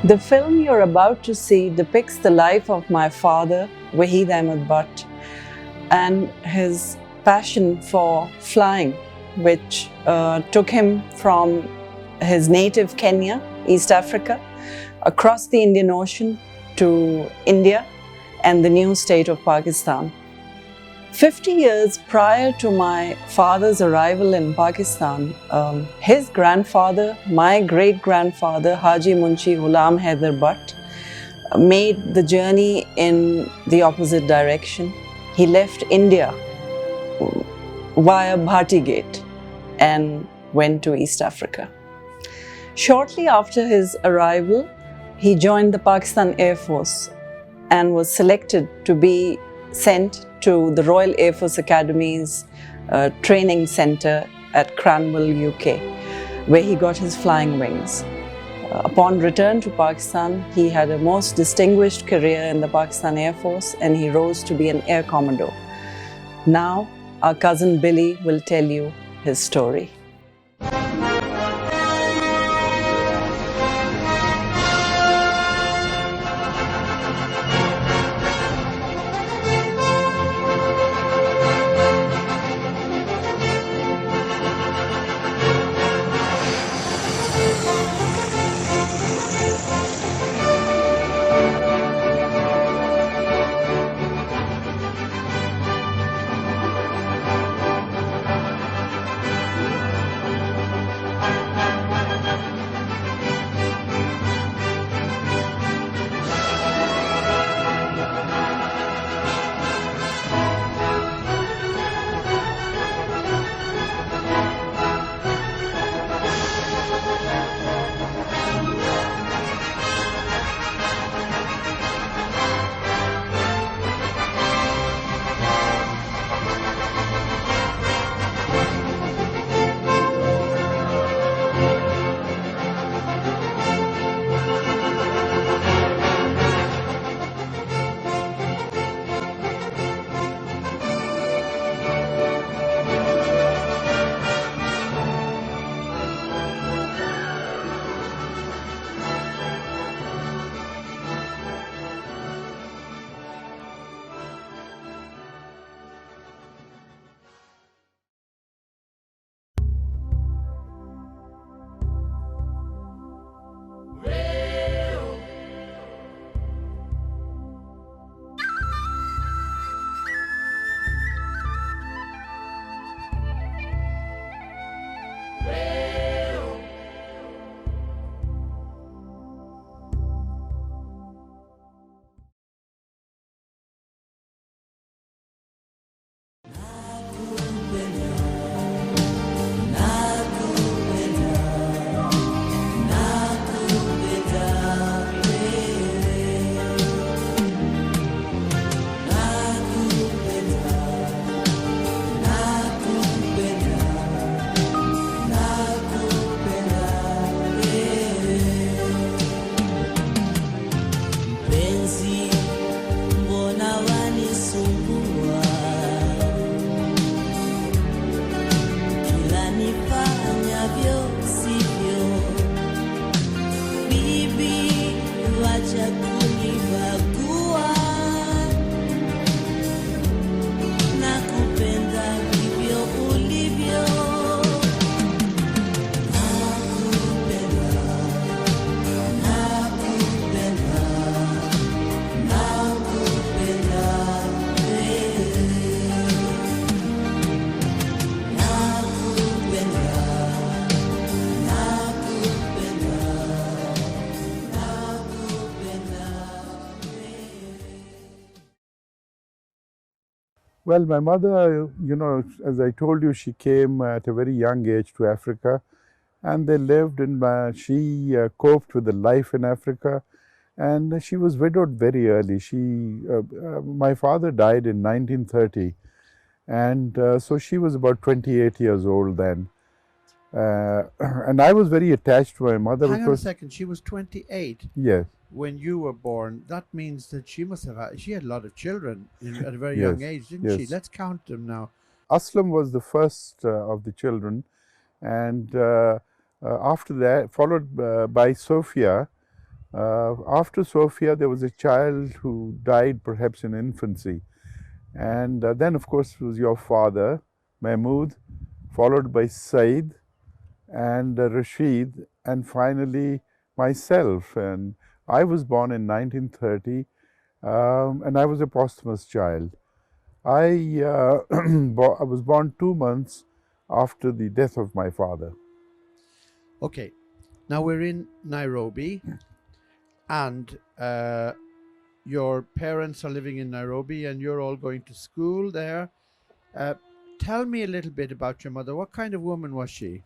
The film you're about to see depicts the life of my father, Waheed A.Butt, and his passion for flying, which took him from his native Kenya, East Africa, across the Indian Ocean to India and the new state of Pakistan. 50 years prior to my father's arrival in Pakistan, his grandfather, my great-grandfather, Haji Munshi Ghulam Haider Butt, made the journey in the opposite direction. He left India via Bhattigate and went to East Africa. Shortly after his arrival, he joined the Pakistan Air Force and was selected to be sent to the Royal Air Force Academy's training center at Cranwell, UK, where he got his flying wings. Upon return to Pakistan, he had a most distinguished career in the Pakistan Air Force and he rose to be an Air Commodore. Now, our cousin Billy will tell you his story. Well, my mother, as I told you, she came at a very young age to Africa, and they lived she coped with the life in Africa, and she was widowed very early. My father died in 1930, and so she was about 28 years old then. And I was very attached to my mother. Hang on a second, she was 28. Yes. When you were born, that means that she had a lot of children at a very Yes, young age, didn't she? yes. Let's count them now. Aslam was the first of the children, and after that, followed by Sophia, After Sophia, there was a child who died perhaps in infancy. And then, of course, it was your father, Mahmood, followed by Said and Rashid, and finally myself. And I was born in 1930, and I was a posthumous child. I was born 2 months after the death of my father. Okay, now we're in Nairobi, and your parents are living in Nairobi, and you're all going to school there. Tell me a little bit about your mother. What kind of woman was she?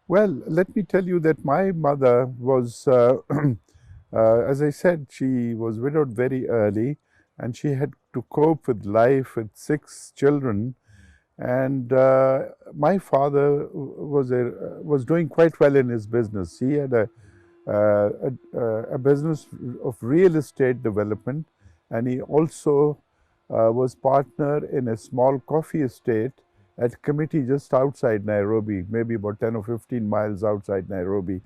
Well, let me tell you that my mother was, as I said, she was widowed very early, and she had to cope with life with 6 children. And my father was doing quite well in his business. He had a business of real estate development, and he also was partner in a small coffee estate at Committee just outside Nairobi, maybe about 10 or 15 miles outside Nairobi.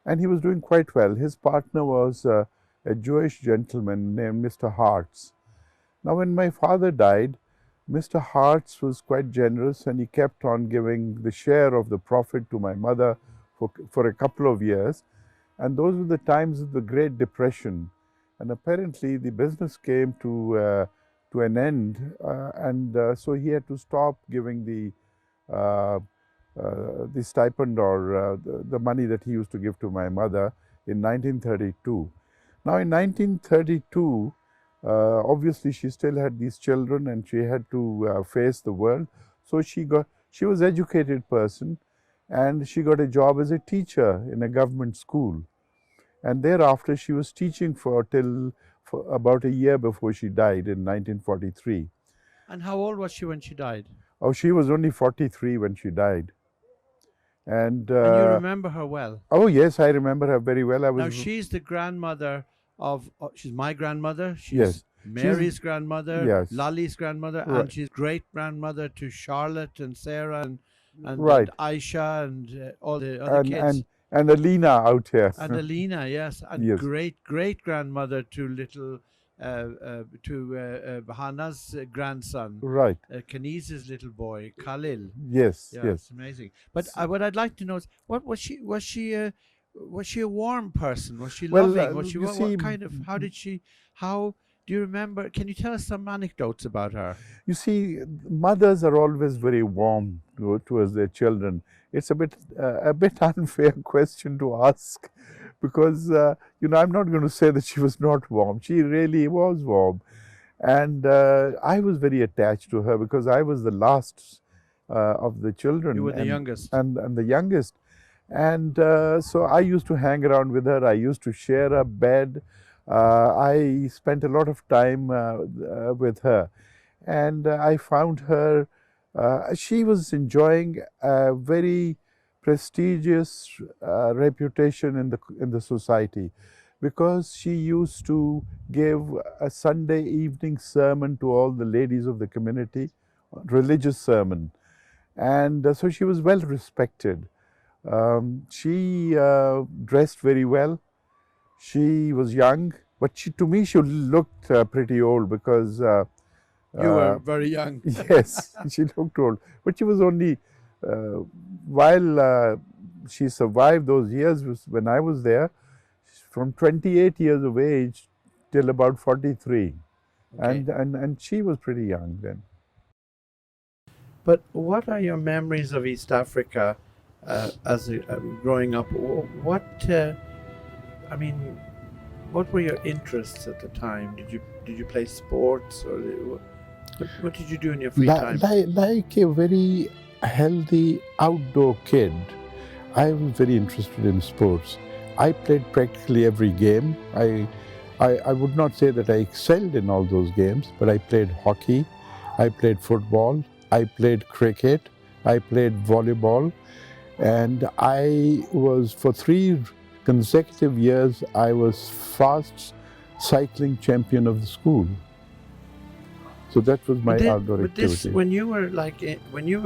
And he was doing quite well. His partner was a Jewish gentleman named Mr. Hartz. Now, when my father died, Mr. Hartz was quite generous, and he kept on giving the share of the profit to my mother for a couple of years. And those were the times of the Great Depression. And apparently the business came to an end, and so he had to stop giving the stipend or the money that he used to give to my mother in 1932. Now, in 1932, obviously she still had these children, and she had to face the world. So she was an educated person, and she got a job as a teacher in a government school. And thereafter she was teaching for about a year before she died in 1943. And how old was she when she died? Oh, she was only 43 when she died. And you remember her well? Oh yes, I remember her very well. Now she's the grandmother of, she's my grandmother, she's Yes. Mary's grandmother, Yes. Lali's grandmother, Right. and she's great grandmother to Charlotte and Sarah and Right. Aisha and all the other kids. And Alina out here. And Alina, yes, and Yes. great grandmother to little Bahana's grandson, Right. Kaniz's little boy, Khalil. Yes. Yeah, Yes. it's amazing. But what I'd like to know is, what was she? Was she a warm person? Was she Well, loving? Was she you what see, kind of? How did she? How do you remember? Can you tell us some anecdotes about her? You see, mothers are always very warm towards their children. It's a bit unfair question to ask, because I'm not going to say that she was not warm. She really was warm, and I was very attached to her because I was the last of the children. You were the youngest. and the youngest, and so I used to hang around with her. I used to share a bed. I spent a lot of time with her, and I found her. She was enjoying a very prestigious reputation in the society, because she used to give a Sunday evening sermon to all the ladies of the community, religious sermon, and so she was well respected. She dressed very well. She was young, but to me she looked pretty old, because You were very young. yes, she looked old, but she was only while she survived those years when I was there, from 28 years of age till about 43, Okay. and she was pretty young then. But what are your memories of East Africa as growing up? What were your interests at the time? Did you play sports, or what did you do in your free time? Like a very healthy outdoor kid, I was very interested in sports. I played practically every game. I would not say that I excelled in all those games, but I played hockey, I played football, I played cricket, I played volleyball, and I was, for 3 consecutive years, I was fast cycling champion of the school. So that was my outdoor activity. When you were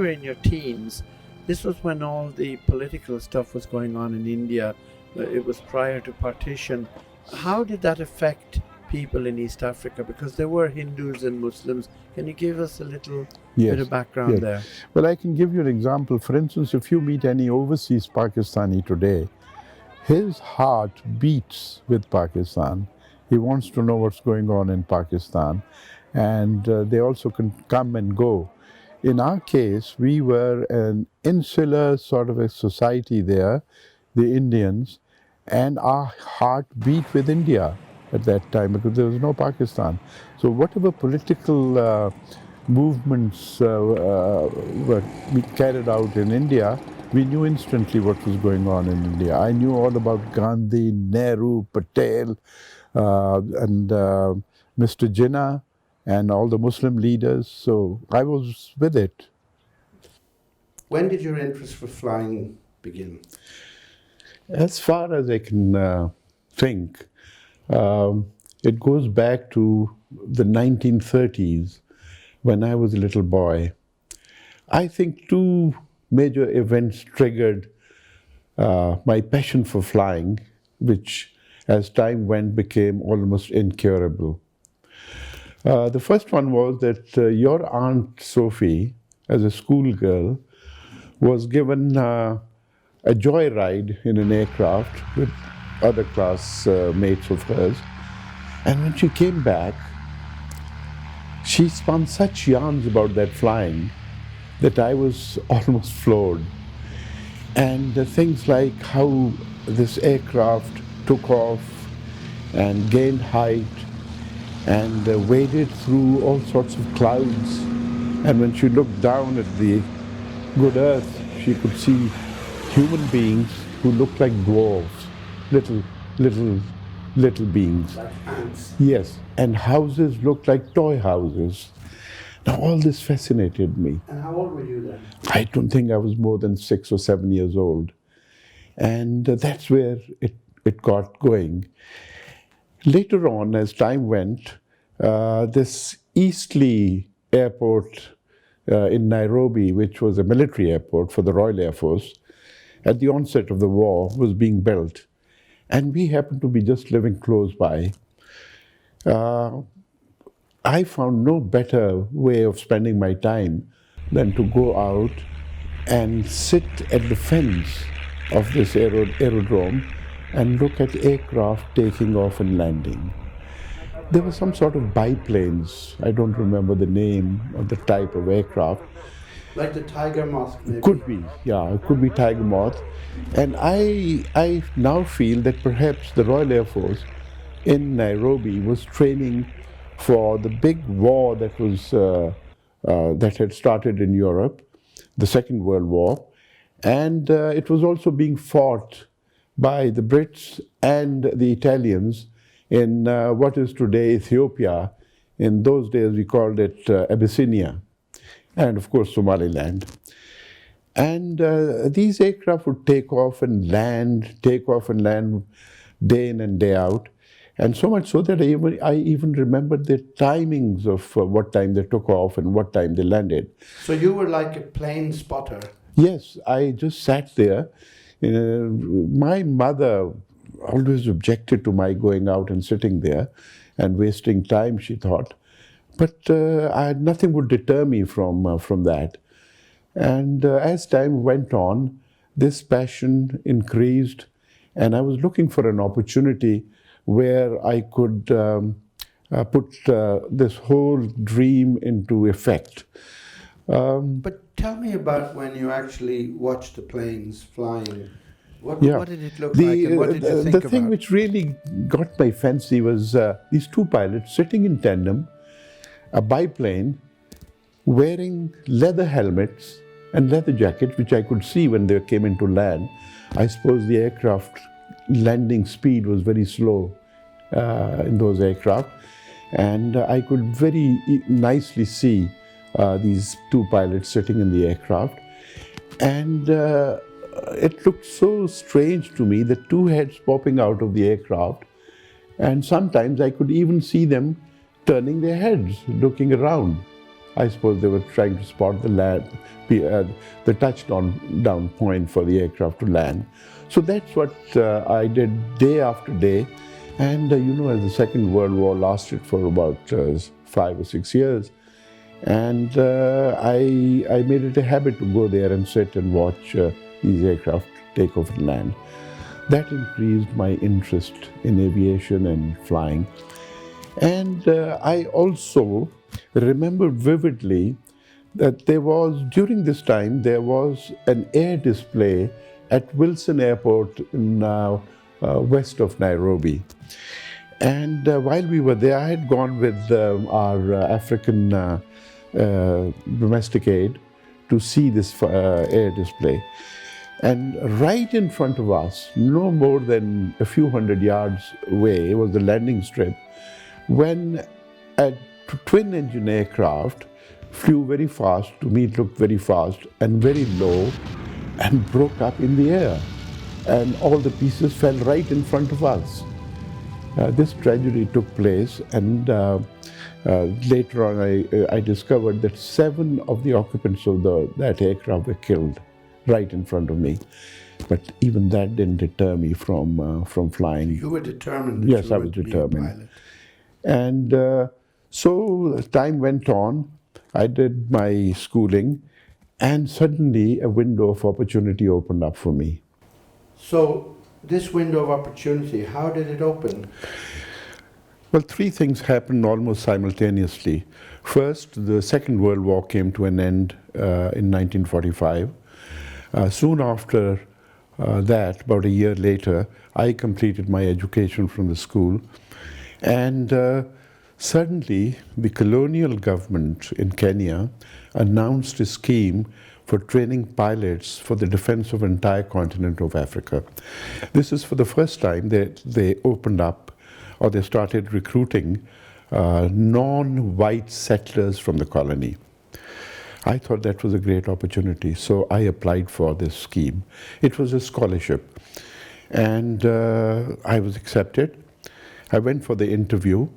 in your teens, this was when all the political stuff was going on in India, It was prior to partition. How did that affect people in East Africa? Because there were Hindus and Muslims. Can you give us a little bit of background there? Well, I can give you an example. For instance, if you meet any overseas Pakistani today, his heart beats with Pakistan. He wants to know what's going on in Pakistan. And they also can come and go. In our case, we were an insular sort of a society there, the Indians, and our heart beat with India at that time because there was no Pakistan. So whatever political movements were carried out in India, we knew instantly what was going on in India. I knew all about Gandhi, Nehru, Patel, and Mr. Jinnah, and all the Muslim leaders. So I was with it. When did your interest for flying begin? As far as I can think, it goes back to the 1930s when I was a little boy. I think two major events triggered my passion for flying, which as time went became almost incurable. The first one was that your Aunt Sophie, as a schoolgirl, was given a joyride in an aircraft with other classmates of hers. And when she came back, she spun such yarns about that flying that I was almost floored. And things like how this aircraft took off and gained height and waded through all sorts of clouds. And when she looked down at the good earth, she could see human beings who looked like dwarves, little beings. Like ants? Yes, and houses looked like toy houses. Now all this fascinated me. And how old were you then? I don't think I was more than 6 or 7 years old. And that's where it got going. Later on, as time went, this Eastleigh airport in Nairobi, which was a military airport for the Royal Air Force, at the onset of the war was being built. And we happened to be just living close by. I found no better way of spending my time than to go out and sit at the fence of this aerodrome and look at aircraft taking off and landing. There were some sort of biplanes. I don't remember the name of the type of aircraft. Like the tiger moth, maybe? Could be, yeah, it could be tiger moth. And I now feel that perhaps the Royal Air Force in Nairobi was training for the big war that was that had started in Europe, the Second World War, and it was also being fought by the Brits and the Italians in what is today Ethiopia. In those days we called it Abyssinia, and of course Somaliland. And these aircraft would take off and land day in and day out. And so much so that I even remembered the timings of what time they took off and what time they landed. So you were like a plane spotter? Yes, I just sat there. My mother always objected to my going out and sitting there and wasting time, she thought. But nothing would deter me from that. And as time went on, this passion increased, and I was looking for an opportunity where I could put this whole dream into effect. But tell me about when you actually watched the planes flying. What did it look like, and what did you think about? The thing which really got my fancy was these two pilots sitting in tandem, a biplane, wearing leather helmets and leather jackets, which I could see when they came into land. I suppose the aircraft landing speed was very slow in those aircraft, and I could very nicely see these two pilots sitting in the aircraft. And it looked so strange to me, the two heads popping out of the aircraft, and sometimes I could even see them turning their heads, looking around. I suppose they were trying to spot the touchdown point for the aircraft to land. So that's what I did day after day. And as the Second World War lasted for about 5 or 6 years, and I made it a habit to go there and sit and watch these aircraft take off and land. That increased my interest in aviation and flying. And I also remember vividly that during this time, there was an air display at Wilson Airport in west of Nairobi. And while we were there, I had gone with our African domestic aide to see this air display. And right in front of us, no more than a few hundred yards away, was the landing strip, when a twin-engine aircraft flew very fast. To me, it looked very fast and very low, and broke up in the air. And all the pieces fell right in front of us. This tragedy took place, and later on I discovered that 7 of the occupants of that aircraft were killed right in front of me. But even that didn't deter me from flying. You were determined. Yes, I was determined. And so time went on. I did my schooling, and suddenly a window of opportunity opened up for me. So this window of opportunity, how did it open? Well, 3 things happened almost simultaneously. First, the Second World War came to an end in 1945. Soon after that, about a year later, I completed my education from the school. And suddenly, the colonial government in Kenya announced a scheme for training pilots for the defense of the entire continent of Africa. This is for the first time that they opened up, or they started recruiting non-white settlers from the colony. I thought that was a great opportunity, so I applied for this scheme. It was a scholarship, and I was accepted. I went for the interview,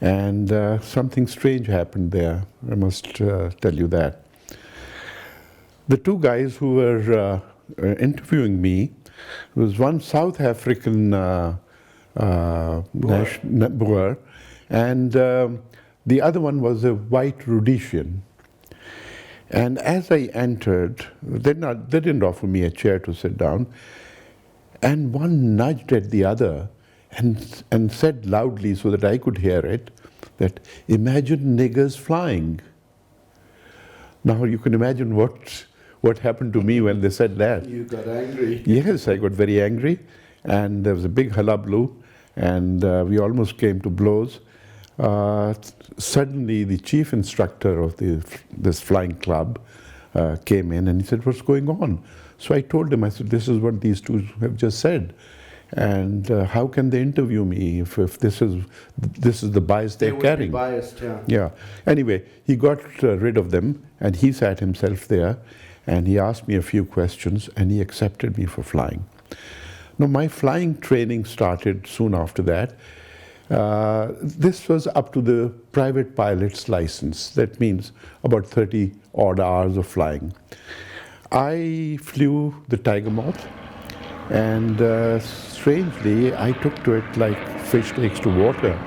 and something strange happened there. I must tell you that. The 2 guys who were interviewing me was one South African Boer, and the other one was a white Rhodesian. And as I entered, they didn't offer me a chair to sit down, and one nudged at the other and said loudly so that I could hear it, that imagine niggers flying. Now you can imagine what happened to me when they said that. You got angry. Yes, I got very angry, and there was a big hullabaloo, and we almost came to blows. Suddenly, the chief instructor of this flying club came in, and he said, "What's going on?" So I told him, I said, "This is what these 2 have just said, and how can they interview me if this is the bias they're carrying?" They would be biased, yeah. Yeah. Anyway, he got rid of them, and he sat himself there, and he asked me a few questions, and he accepted me for flying. Now, my flying training started soon after that. This was up to the private pilot's license. That means about 30 odd hours of flying. I flew the Tiger Moth, and strangely, I took to it like fish takes to water.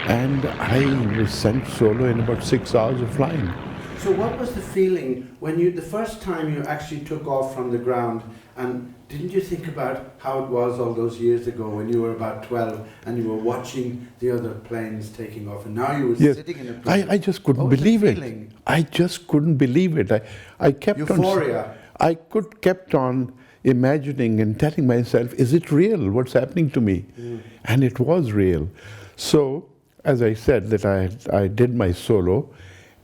And I was sent solo in about 6 hours of flying. So what was the feeling when the first time you actually took off from the ground, and didn't you think about how it was all those years ago when you were about 12 and you were watching the other planes taking off, and now you were sitting in a plane? I just couldn't believe it. I just couldn't believe it. I kept Euphoria. I kept on imagining and telling myself, is it real? What's happening to me? And it was real. So, as I said, that I did my solo,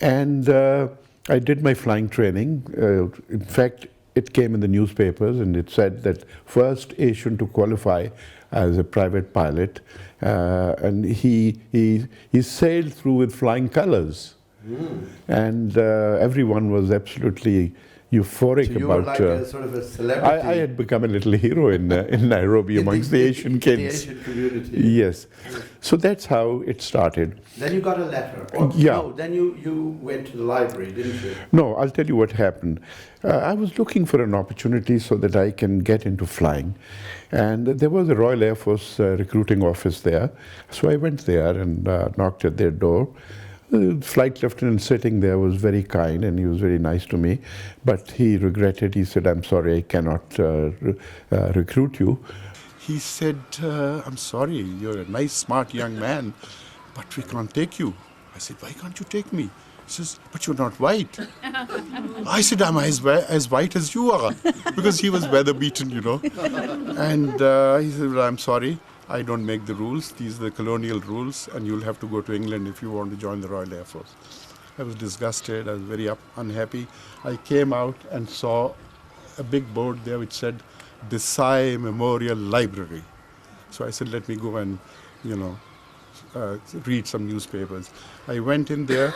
and I did my flying training. In fact, it came in the newspapers, and it said that first Asian to qualify as a private pilot, and he sailed through with flying colors. And everyone was absolutely euphoric So you were about. like a sort of a celebrity. I had become a little hero in Nairobi amongst the Asian kids. The Asian community. Yes. So that's how it started. Then you got a letter. Or, Yeah. No, then you went to the library, didn't you? No, I'll tell you what happened. I was looking for an opportunity so that I can get into flying. And there was a Royal Air Force recruiting office there. So I went there and knocked at their door. The flight lieutenant sitting there was very kind and he was very nice to me. But he regretted, he said, I'm sorry, I cannot recruit you. He said, I'm sorry, you're a nice, smart young man, but we can't take you. I said, why can't you take me? He says, but you're not white. I said, I'm as white as you are, because he was weather beaten, you know. And he said, well, I'm sorry, I don't make the rules. These are the colonial rules, and you'll have to go to England if you want to join the Royal Air Force. I was disgusted, I was very unhappy. I came out and saw a big board there which said, Desai Memorial Library. So I said, let me go and, you know, read some newspapers. I went in there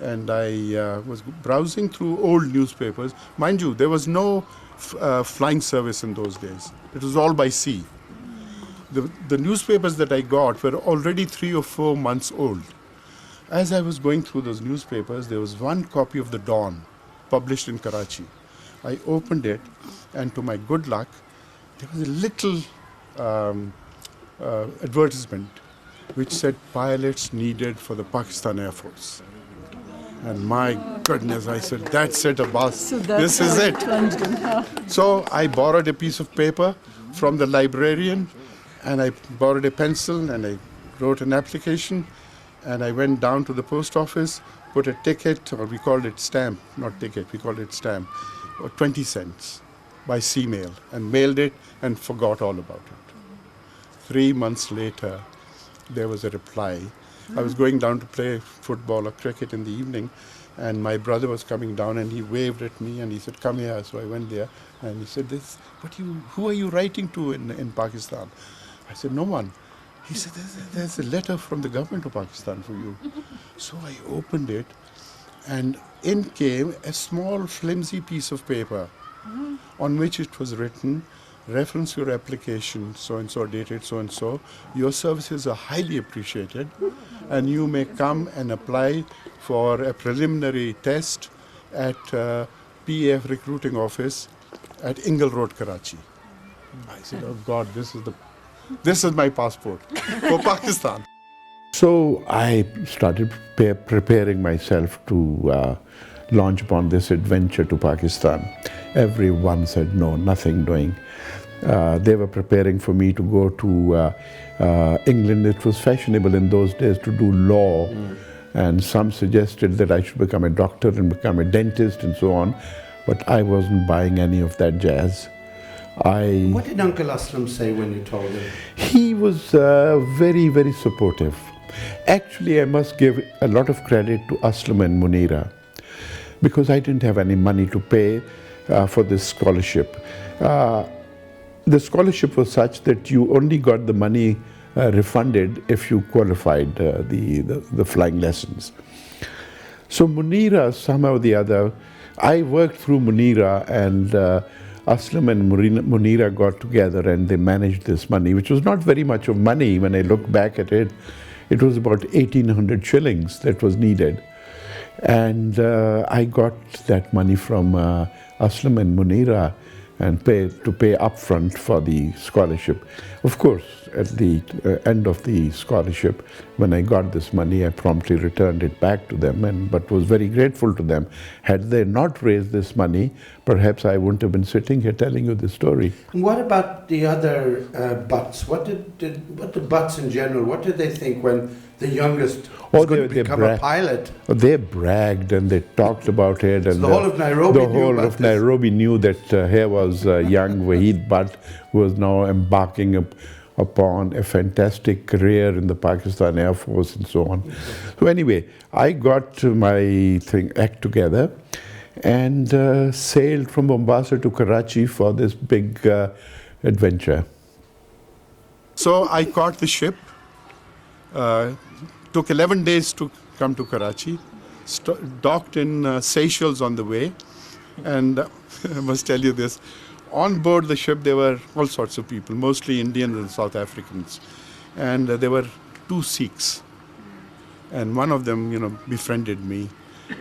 and I was browsing through old newspapers. Mind you, there was no flying service in those days. It was all by sea. The newspapers that I got were already 3 or 4 months old. As I was going through those newspapers, there was one copy of The Dawn, published in Karachi. I opened it, and to my good luck, there was a little advertisement which said pilots needed for the Pakistan Air Force. And my goodness, I said, that's it, Abbas. So this is it. So I borrowed a piece of paper from the librarian, and I borrowed a pencil, and I wrote an application, and I went down to the post office, put a ticket, or we called it stamp, not ticket, we called it stamp, or 20 cents by sea mail, and mailed it and forgot all about it. 3 months later, there was a reply. I was going down to play football or cricket in the evening, and my brother was coming down, and he waved at me, and he said, come here. So I went there, and he said, who are you writing to in Pakistan? I said, no one. He said, there's a letter from the government of Pakistan for you. So I opened it, and in came a small flimsy piece of paper on which it was written, reference your application, so-and-so, dated so-and-so. Your services are highly appreciated, and you may come and apply for a preliminary test at PAF recruiting office at Ingle Road, Karachi. I said, oh God, this is my passport for Pakistan. So I started preparing myself to launch upon this adventure to Pakistan. Everyone said no, nothing doing. They were preparing for me to go to England. It was fashionable in those days to do law, and some suggested that I should become a doctor and become a dentist and so on, but I wasn't buying any of that jazz. What did Uncle Aslam say when you told him? He was very, very supportive. Actually, I must give a lot of credit to Aslam and Munira, because I didn't have any money to pay for this scholarship. The scholarship was such that you only got the money refunded if you qualified the flying lessons. So Munira, somehow or the other, I worked through Munira, and Aslam and Munira got together and they managed this money, which was not very much of money. When I look back at it, it was about 1,800 shillings that was needed. And I got that money from Aslam and Munira and to pay upfront for the scholarship. Of course, at the end of the scholarship, when I got this money, I promptly returned it back to them, but was very grateful to them. Had they not raised this money, perhaps I wouldn't have been sitting here telling you this story. What about the other Butts? What the Butts in general, what did they think when the youngest was going to become a pilot? They bragged and they talked about it. So and the whole of Nairobi the knew whole about of Nairobi knew that here was young Waheed Butt, who was now embarking upon a fantastic career in the Pakistan Air Force and so on. So anyway, I got my act together and sailed from Mombasa to Karachi for this big adventure. So I caught the ship. Took 11 days to come to Karachi, docked in Seychelles on the way, And I must tell you this. On board the ship, there were all sorts of people, mostly Indians and South Africans. And there were 2 Sikhs. And one of them, befriended me.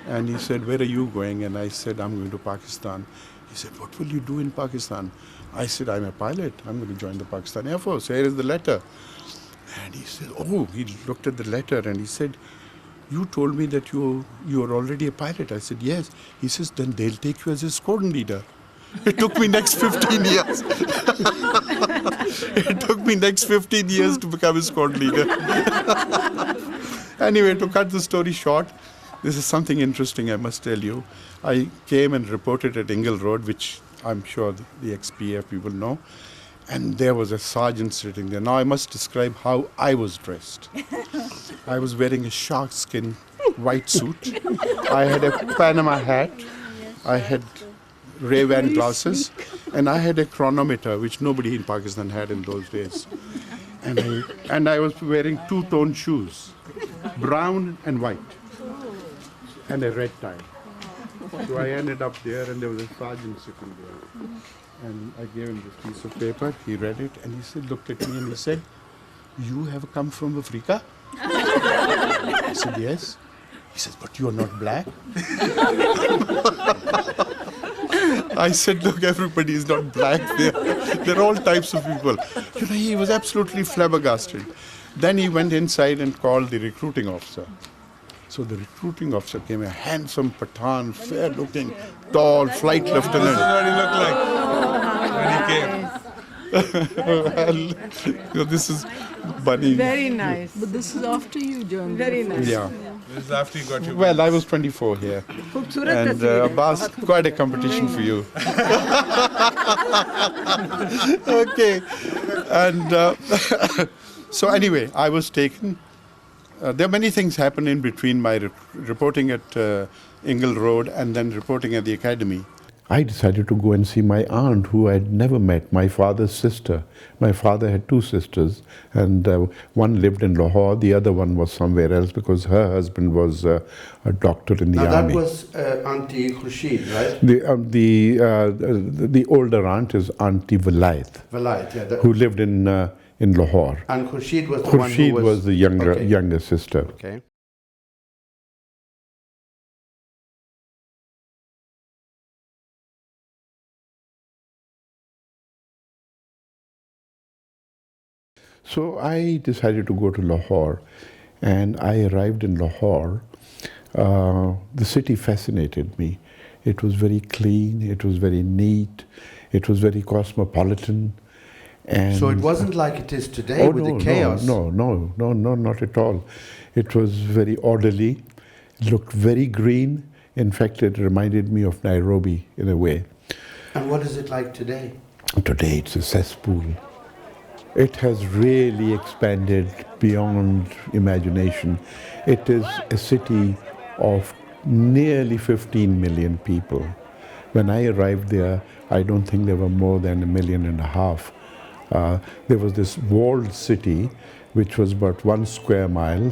And he said, "Where are you going?" And I said, "I'm going to Pakistan." He said, "What will you do in Pakistan?" I said, "I'm a pilot. I'm going to join the Pakistan Air Force. Here is the letter." And he said, "Oh," he looked at the letter and he said, "You told me that you are already a pilot." I said, "Yes." He says, "Then they'll take you as a squadron leader." It took me next 15 years. It took me next 15 years to become a squad leader. Anyway, to cut the story short, this is something interesting I must tell you. I came and reported at Ingle Road, which I'm sure the ex-PF people know, and there was a sergeant sitting there. Now I must describe how I was dressed. I was wearing a shark skin white suit. I had a Panama hat. I had Ray-Ban glasses, and I had a chronometer, which nobody in Pakistan had in those days. And I was wearing 2-tone shoes, brown and white, and a red tie. So I ended up there, and there was a sergeant sitting there. And I gave him this piece of paper. He read it, and he said, looked at me, and he said, "You have come from Africa?" I said, "Yes." He says, "But you are not black." I said, "Look, everybody is not black. They're all types of people." He was absolutely flabbergasted. Then he went inside and called the recruiting officer. So the recruiting officer came, a handsome Pathan, fair-looking, tall flight lieutenant. This is what he looked like when he came. Well, this is Bunny. Very nice. But this is after you joined. Very nice. Yeah. This is after you got your... Well, I was 24 here. खूबसूरत And तस्वीर है। Abbas, quite a competition for you. Okay. And so anyway, I was taken. There are many things happen in between my reporting at Ingle Road and then reporting at the academy. I decided to go and see my aunt, who I had never met, my father's sister. My father had 2 sisters, and one lived in Lahore, the other one was somewhere else because her husband was a doctor in the army. That was Auntie Khurshid, right? The older aunt is Auntie Walayat, Walayat, yeah. who lived in Lahore. And Khurshid was the one who was... was the younger sister. Okay. So I decided to go to Lahore, and I arrived in Lahore. The city fascinated me. It was very clean, it was very neat, it was very cosmopolitan. And So it wasn't like it is today with the chaos? No, not at all. It was very orderly, it looked very green. In fact, it reminded me of Nairobi in a way. And what is it like today? Today it's a cesspool. It has really expanded beyond imagination. It is a city of nearly 15 million people. When I arrived there, I don't think there were more than 1.5 million. There was this walled city, which was about 1 square mile,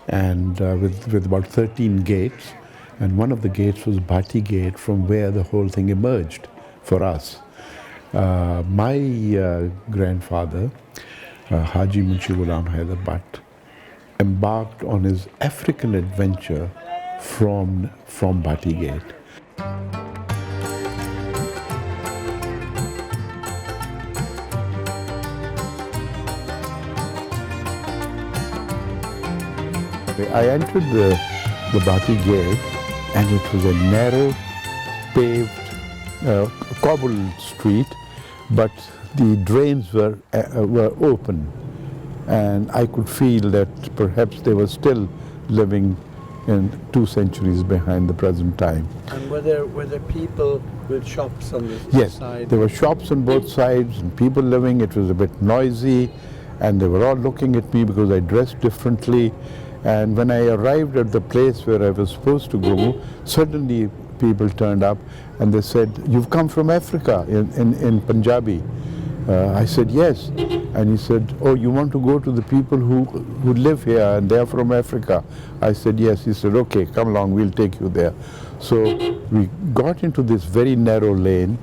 and with about 13 gates. And one of the gates was Bhattigate, from where the whole thing emerged for us. My grandfather, Haji Munshi Ghulam Haider Butt, embarked on his African adventure from Bhattigate. I entered the Bhattigate, and it was a narrow, paved, cobbled street, but the drains were open, and I could feel that perhaps they were still living in 2 centuries behind the present time. And were there people with shops on the Yes, side? there were shops on both sides and people living. It was a bit noisy, and they were all looking at me because I dressed differently. And when I arrived at the place where I was supposed to go, suddenly people turned up and they said, "You've come from Africa," in Punjabi. I said, "Yes." And he said, "Oh, you want to go to the people who live here and they're from Africa?" I said, "Yes." He said, "Okay, come along, we'll take you there." So we got into this very narrow lane.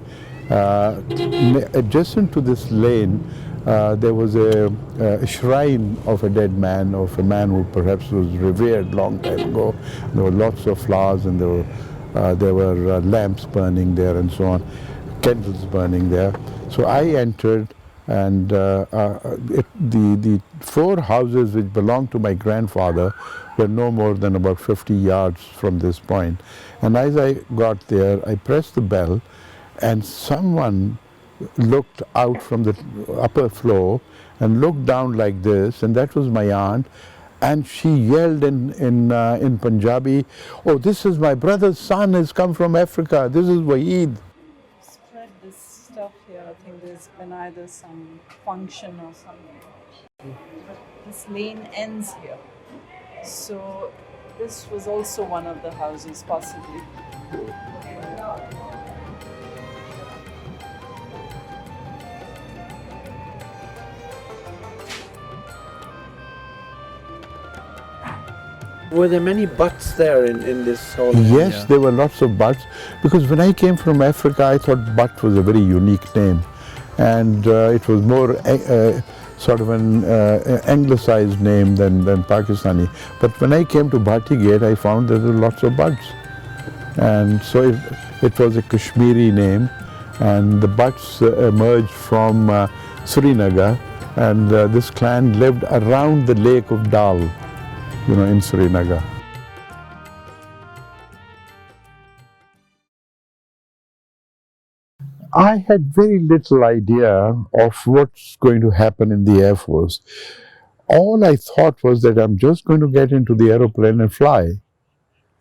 Adjacent to this lane, there was a shrine of a dead man, of a man who perhaps was revered long time ago. There were lots of flowers, and there were lamps burning there and so on, candles burning there. So I entered, and the four houses which belonged to my grandfather were no more than about 50 yards from this point. And as I got there, I pressed the bell, and someone looked out from the upper floor and looked down like this, and that was my aunt, and she yelled in Punjabi, "Oh, this is my brother's son, has come from Africa, this is Waheed." Spread this stuff here. I think there's been either some function or something. But this lane ends here. So this was also one of the houses, possibly. Were there many butts there in this whole Yes, area? there were lots of Butts, because when I came from Africa, I thought Butt was a very unique name, and it was more sort of an anglicized name than Pakistani. But when I came to Bhattigate, I found there were lots of Butts, and so it was a Kashmiri name, and the Butts emerged from Srinagar, and this clan lived around the lake of Dal, in Srinagar. I had very little idea of what's going to happen in the Air Force. All I thought was that I'm just going to get into the aeroplane and fly.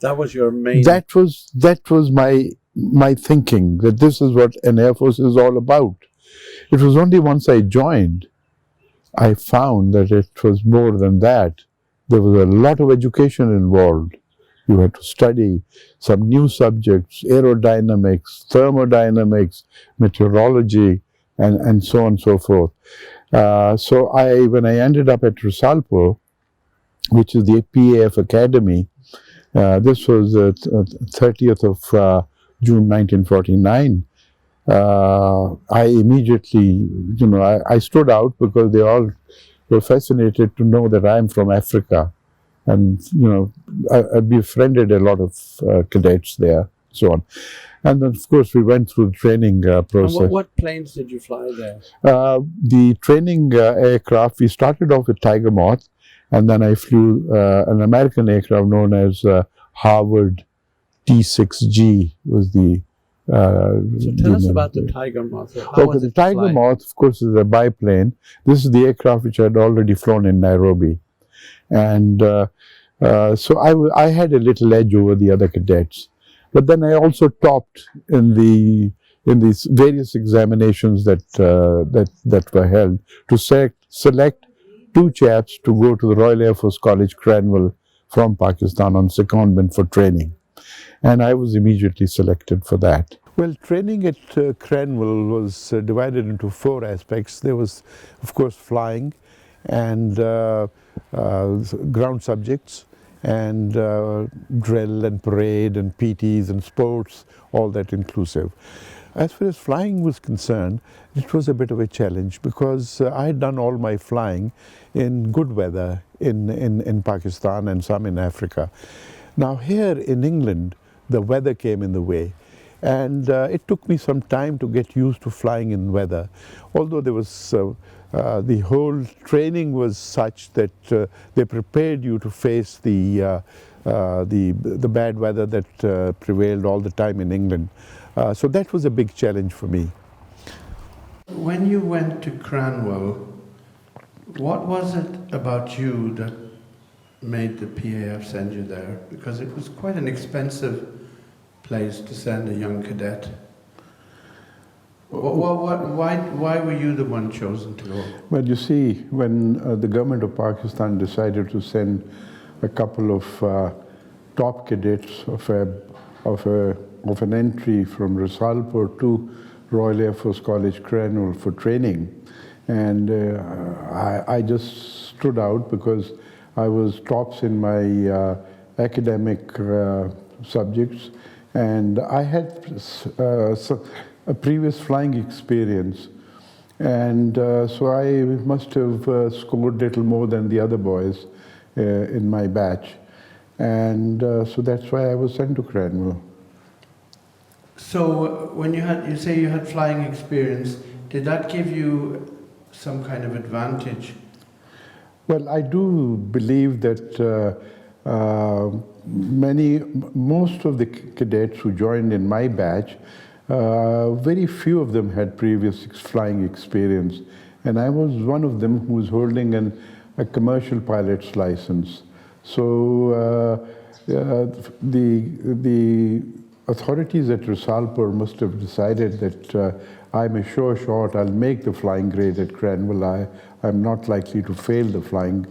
That was your main... That was my thinking, that this is what an Air Force is all about. It was only once I joined, I found that it was more than that. There was a lot of education involved. You had to study some new subjects, aerodynamics, thermodynamics, meteorology, and so on and so forth. So when I ended up at Risalpur, which is the PAF Academy, this was the 30th of June 1949, I immediately, I stood out because they all were fascinated to know that I'm from Africa. And, I befriended a lot of cadets there, so on. And then, of course, we went through the training process. And what planes did you fly there? The training aircraft, we started off with Tiger Moth, and then I flew an American aircraft known as Harvard T6G was the So tell us about the Tiger Moth. Okay, the Tiger Moth, of course, is a biplane. This is the aircraft which I had already flown in Nairobi. And so I had a little edge over the other cadets. But then I also topped in these various examinations that were held to select two chaps to go to the Royal Air Force College, Cranwell, from Pakistan on secondment for training. And I was immediately selected for that. Well, training at Cranwell was divided into four aspects. There was, of course, flying and ground subjects, and drill and parade and PTs and sports, all that inclusive. As far as flying was concerned, it was a bit of a challenge because I had done all my flying in good weather in Pakistan and some in Africa. Now here in England, the weather came in the way, and it took me some time to get used to flying in weather. Although there was the whole training was such that they prepared you to face the bad weather that prevailed all the time in England. So that was a big challenge for me. When you went to Cranwell, what was it about you that made the PAF send you there? Because it was quite an expensive place to send a young cadet. Why were you the one chosen to go? Well, you see, when the government of Pakistan decided to send a couple of top cadets of an entry from Risalpur to Royal Air Force College, Cranwell, for training, and I just stood out because I was tops in my academic subjects, And I had a previous flying experience. And so I must have scored a little more than the other boys in my batch. And so that's why I was sent to Cranwell. So when you say you had flying experience, did that give you some kind of advantage? Well, I do believe that most of the cadets who joined in my batch, very few of them had previous flying experience. And I was one of them who was holding a commercial pilot's license. So the authorities at Risalpur must have decided that I'm a sure shot, I'll make the flying grade at Cranwell. I'm not likely to fail the flying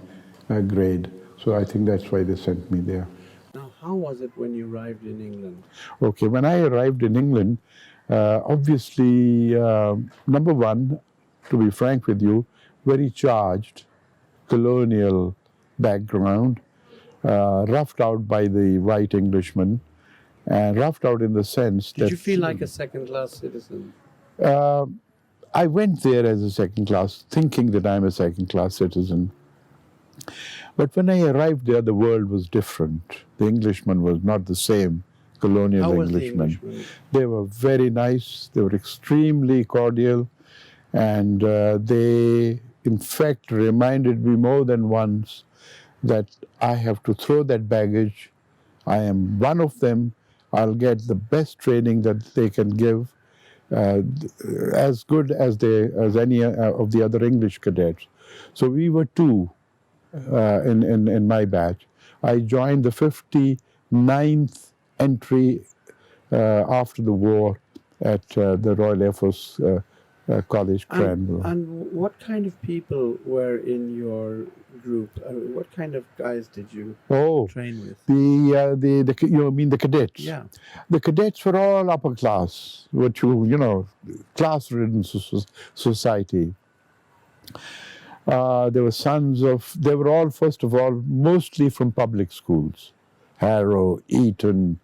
grade. So I think that's why they sent me there. Now, how was it when you arrived in England? Okay, when I arrived in England, obviously, number one, to be frank with you, very charged colonial background, roughed out by the white Englishmen, and roughed out in the sense that... Did you feel like a second-class citizen? I went there as a second class, thinking that I'm a second class citizen. But when I arrived there, the world was different. The Englishman was not the same colonial How was the Englishman. Englishman? They were very nice, they were extremely cordial, and they, in fact, reminded me more than once that I have to throw that baggage. I am one of them. I'll get the best training that they can give, as good as any of the other English cadets. So we were two in my batch. I joined the 59th entry after the war at the Royal Air Force College, Cranwell. And what kind of people were in your group? What kind of guys did you train with? You mean the cadets? Yeah. The cadets were all upper class, class-ridden society. They were all, first of all, mostly from public schools. Harrow, Eton,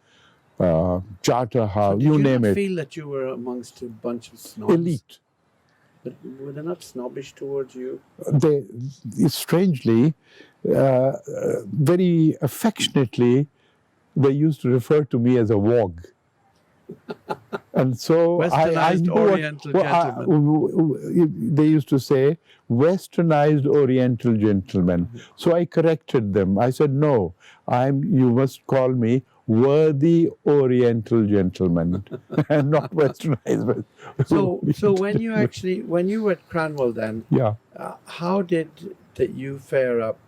Charterhouse, you name it. Did you feel that you were amongst a bunch of snobs? Elite. But were they not snobbish towards you? They, strangely, very affectionately, they used to refer to me as a wog. And so Westernized Oriental gentleman. They used to say, Westernized Oriental gentleman. So I corrected them. I said, no, you must call me worthy Oriental gentleman and not Westernized. So when you were at Cranwell then, yeah. How did you fare up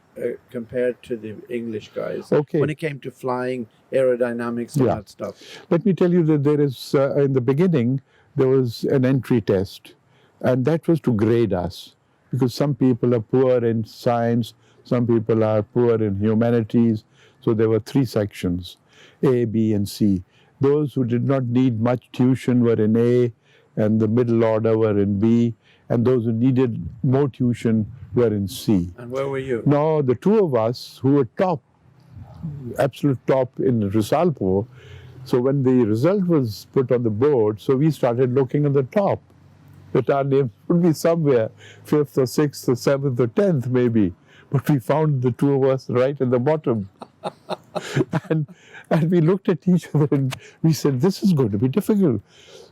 compared to the English guys when it came to flying, aerodynamics, and that stuff? Let me tell you that there is, in the beginning, there was an entry test, and that was to grade us, because some people are poor in science, some people are poor in humanities, so there were 3 sections, A, B, and C. Those who did not need much tuition were in A, and the middle order were in B, and those who needed more tuition were in C. And where were you? No, the 2 of us who were top, absolute top in Risalpur, so when the result was put on the board, so we started looking at the top, that our names would be somewhere, 5th or 6th or 7th or 10th maybe. But we found the 2 of us right at the bottom. and we looked at each other and we said, this is going to be difficult.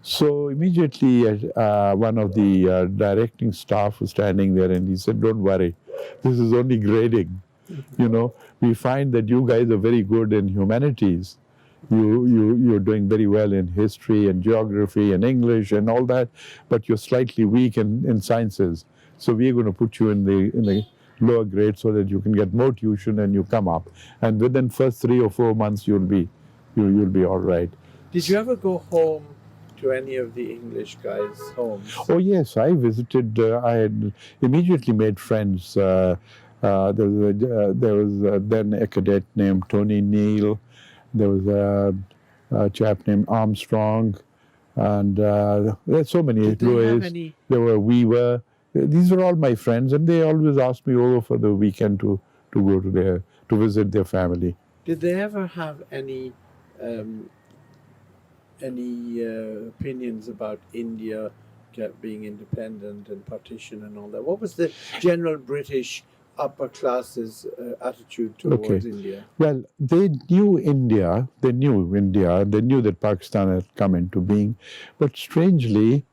So immediately one of the directing staff was standing there and he said, don't worry, this is only grading. We find that you guys are very good in humanities. You're doing very well in history and geography and English and all that, but you're slightly weak in sciences. So we're going to put you in the lower grade so that you can get more tuition and you come up. And within first 3 or 4 months, you'll be all right. Did you ever go home to any of the English guys' homes? Oh yes, I visited. I had immediately made friends. There was then a cadet named Tony Neal. There was a chap named Armstrong, and there's so many. Louis. There were Weaver. These are all my friends, and they always ask me over for the weekend to go to visit their family. Did they ever have any any opinions about India being independent and partition and all that? What was the general British upper classes attitude towards India? Well, they knew India, they knew that Pakistan had come into being, but strangely,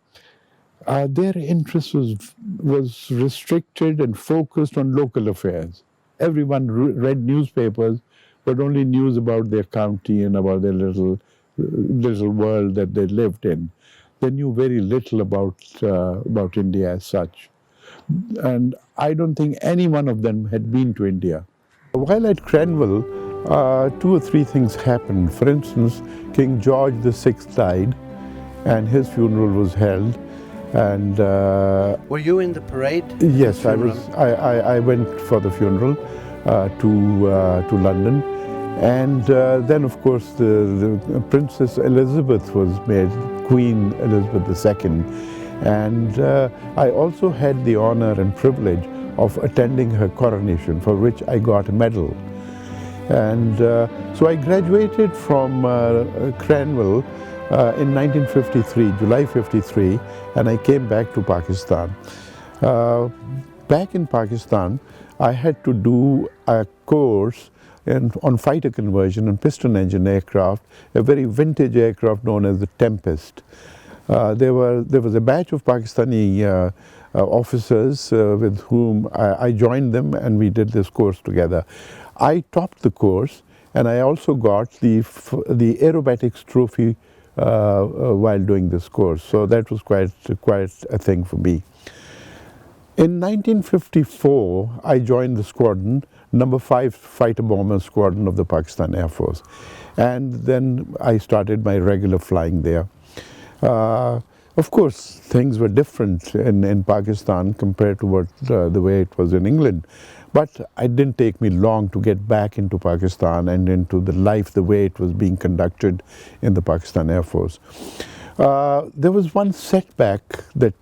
their interest was restricted and focused on local affairs. Everyone read newspapers, but only news about their county and about their little world that they lived in. They knew very little about India as such. And I don't think any one of them had been to India. While at Cranwell, 2 or 3 things happened. For instance, King George VI died, and his funeral was held. And were you in the parade? Yes, I was. I went for the funeral to London, and then, of course, the Princess Elizabeth was made Queen Elizabeth II. And I also had the honor and privilege of attending her coronation, for which I got a medal. And so I graduated from Cranwell in 1953, July 53, and I came back to Pakistan. Back in Pakistan, I had to do a course on fighter conversion and piston engine aircraft, a very vintage aircraft known as the Tempest. There was a batch of Pakistani officers with whom I joined them, and we did this course together. I topped the course, and I also got the aerobatics trophy while doing this course. So that was quite a thing for me. In 1954, I joined the squadron, number 5 fighter bomber squadron of the Pakistan Air Force, and then I started my regular flying there. Of course, things were different in Pakistan compared to the way it was in England. But it didn't take me long to get back into Pakistan and into the life the way it was being conducted in the Pakistan Air Force. There was one setback that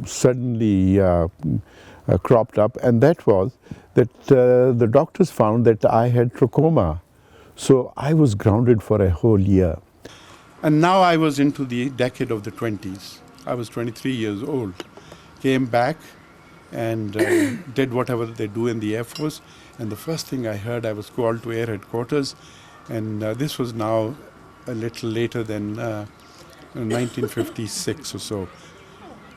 suddenly cropped up, and that was that the doctors found that I had trachoma. So I was grounded for a whole year. And now I was into the decade of the 20s. I was 23 years old. Came back and did whatever they do in the Air Force. And the first thing I heard, I was called to Air Headquarters. And this was now a little later than 1956 or so.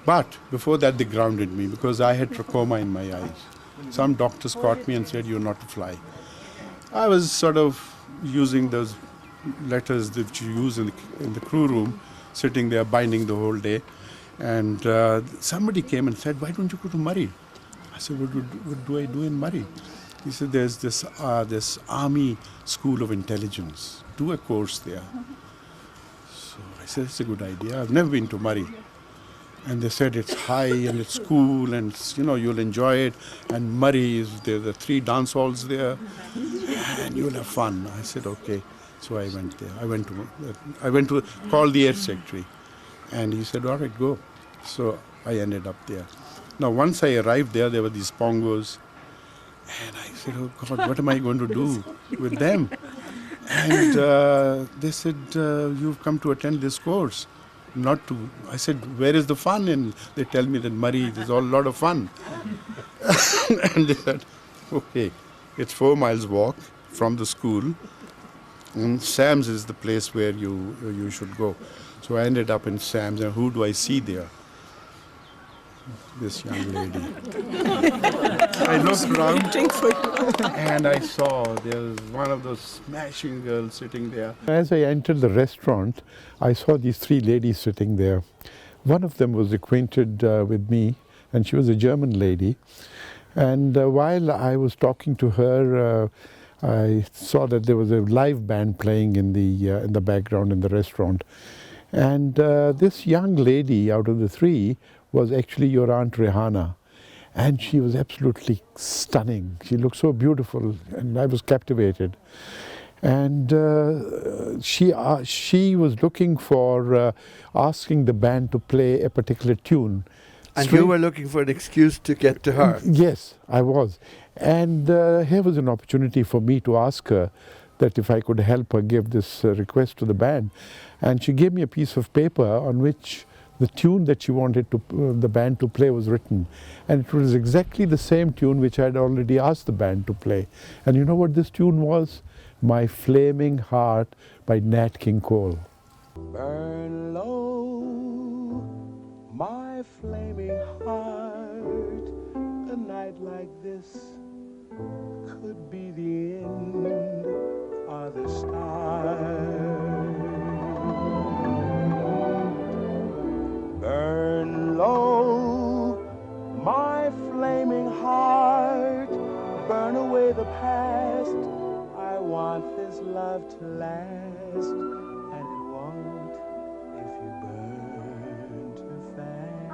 But before that, they grounded me because I had trachoma in my eyes. Some doctors caught me and said, "You're not to fly." I was sort of using those letters that you use in the crew room, sitting there binding the whole day. And somebody came and said, "Why don't you go to Murray?" I said, what do I do in Murray? He said, "There's this Army School of Intelligence. Do a course there." So I said, "It's a good idea. I've never been to Murray." And they said it's high and it's cool and you'll enjoy it. And Murray there's the 3 dance halls there, and you'll have fun. I said, okay. So I went there. I went to call the air secretary, and he said, "All right, go." So I ended up there. Now, once I arrived there, there were these pongos, and I said, "Oh God, what am I going to do with them?" And they said, "You've come to attend this course, not to." I said, "Where is the fun?" And they tell me that Murray, there's a lot of fun. And they said, "Okay, it's 4 miles walk from the school. And Sam's is the place where you should go." So I ended up in Sam's, and who do I see there? This young lady. I looked around and I saw there was one of those smashing girls sitting there. As I entered the restaurant, I saw these 3 ladies sitting there. One of them was acquainted with me, and she was a German lady. And while I was talking to her, I saw that there was a live band playing in the background in the restaurant. And this young lady out of the 3 was actually your Aunt Rihanna. And she was absolutely stunning. She looked so beautiful, and I was captivated. And she was looking for asking the band to play a particular tune. And you were looking for an excuse to get to her? Yes, I was. And here was an opportunity for me to ask her that if I could help her give this request to the band. And she gave me a piece of paper on which the tune that she wanted the band to play was written. And it was exactly the same tune which I had already asked the band to play. And you know what this tune was? My Flaming Heart by Nat King Cole. Burn low, my flaming heart. A night like this could be the end or the start. Burn low, my flaming heart. Burn away the past. I want this love to last, and it won't if you burn too fast.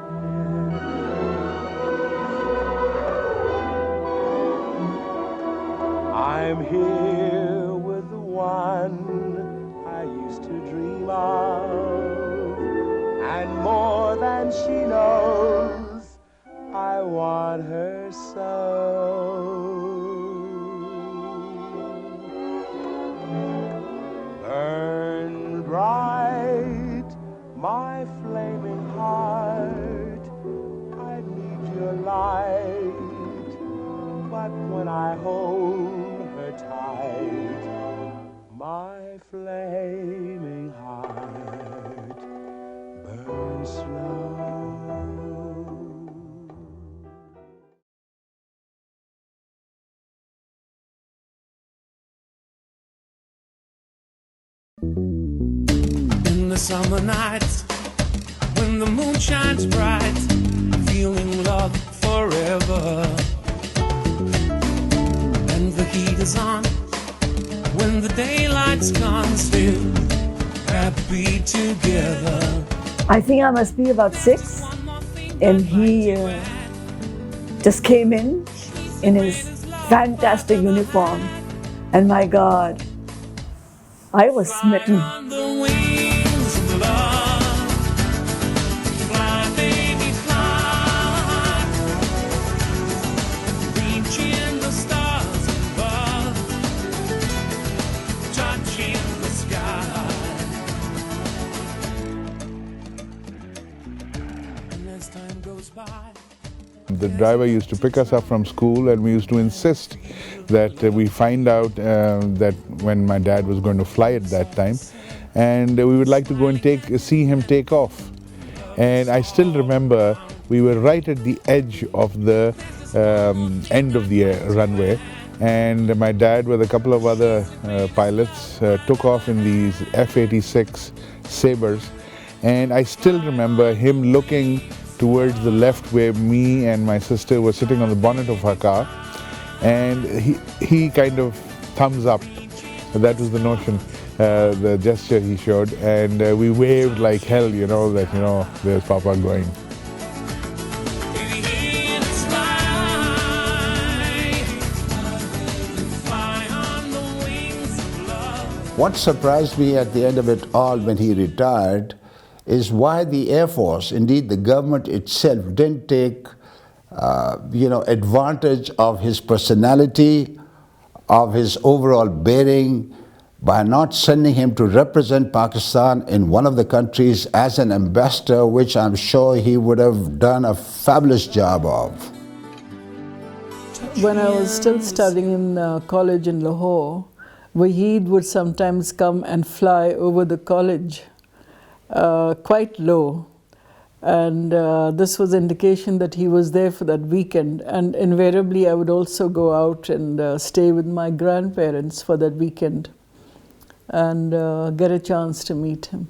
I'm here with the one I used to dream of, and more than she knows, I want her so. Burn bright, my flaming heart. I need your light, but when I hold her tight, my flaming heart burns slow. In the summer nights, when the moon shines bright, feeling love forever. And the heat is on, when the daylight's gone, still happy together. I think I must be about 6, and he just came in his fantastic uniform, and my God, I was smitten. On the wings of love, fly, baby, fly, reaching the stars above, touching the sky. And as time goes by, The driver used to pick us up from school, and we used to insist that we find out that when my dad was going to fly at that time, and we would like to go and see him take off. And I still remember we were right at the edge of the end of the runway, and my dad with a couple of other pilots took off in these F-86 Sabres, and I still remember him looking towards the left where me and my sister were sitting on the bonnet of our car, and he kind of thumbs up. That was the notion, the gesture he showed, and we waved like hell, you know, that, you know, there's Papa going. What surprised me at the end of it all when he retired is why the Air Force, indeed the government itself, didn't take advantage of his personality, of his overall bearing, by not sending him to represent Pakistan in one of the countries as an ambassador, which I'm sure he would have done a fabulous job of. When I was still studying in college in Lahore, Waheed would sometimes come and fly over the college, quite low, and this was indication that he was there for that weekend. And invariably I would also go out and stay with my grandparents for that weekend and get a chance to meet him.